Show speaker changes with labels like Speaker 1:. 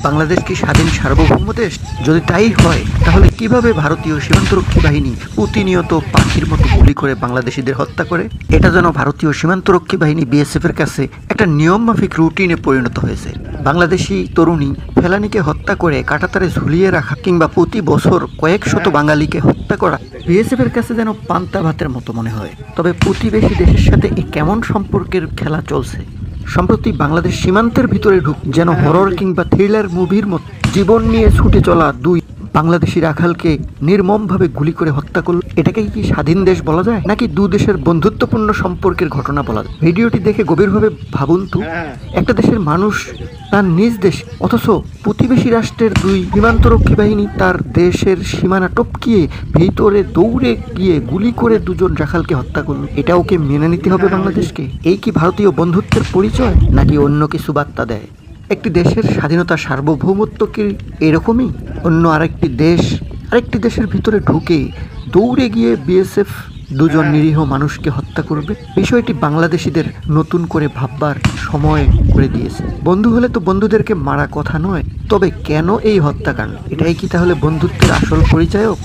Speaker 1: বাংলাদেশ কি স্বাধীন সার্বভৌম দেশ? যদি তাই হয় তাহলে কিভাবে ভারতীয় সীমান্তরক্ষী বাহিনী প্রতিনিয়ত পাখির মতো গুলি করে বাংলাদেশিদের হত্যা করে? এটা যেন ভারতীয় সীমান্তরক্ষী বাহিনী বিএসএফ এর কাছে একটা নিয়ম মাফিক রুটিনে পরিণত হয়েছে। বাংলাদেশি তরুণী ফেলানিকে হত্যা করে কাঁটাতারে ঝুলিয়ে রাখা কিংবা প্রতি বছর কয়েক শত বাঙালিকে হত্যা করা বিএসএফ এর কাছে যেন পান্তা ভাতের মতো মনে হয়। তবে প্রতিবেশী দেশের সাথে এই কেমন সম্পর্কের খেলা চলছে? সম্প্রতি বাংলাদেশ সীমান্তের ভিতরে ঢুক যেন হরর কিংবা থ্রিলার মুভির মতো জীবন নিয়ে ছুটে চলা দুই বাংলাদেশি রাখালকে নির্মমভাবে গুলি করে হত্যা করল। এটাকে কি স্বাধীন দেশ বলা যায়, নাকি দু দেশের বন্ধুত্বপূর্ণ সম্পর্কের ঘটনা বলা যায়? ভিডিওটি দেখে গভীরভাবে ভাবুন তো, একটা দেশের মানুষ তার নিজ দেশ, অথচ প্রতিবেশী রাষ্ট্রের দুই সীমান্তরক্ষী বাহিনী তার দেশের সীমানা টপকিয়ে ভিতরে দৌড়ে গিয়ে গুলি করে দুজন রাখালকে হত্যা করল। এটা ওকে মেনে নিতে হবে বাংলাদেশকে? এই কি ভারতীয় বন্ধুত্বের পরিচয়, নাকি অন্য কিছু বার্তা দেয়? একটি দেশের স্বাধীনতা সার্বভৌমত্ব কি এরকমই? অন্য আরেকটি দেশের ভিতরে ঢুকে দৌড়ে গিয়ে বিএসএফ দুজন নিরীহ মানুষকে হত্যা করবে? বিষয়টি বাংলাদেশিদের নতুন করে ভাববার সময় করে দিয়েছে। বন্ধু হলে তো বন্ধুদেরকে মারা কথা নয়, তবে কেন এই হত্যাকাণ্ড? এটাই কি তাহলে বন্ধুত্বের আসল পরিচায়ক?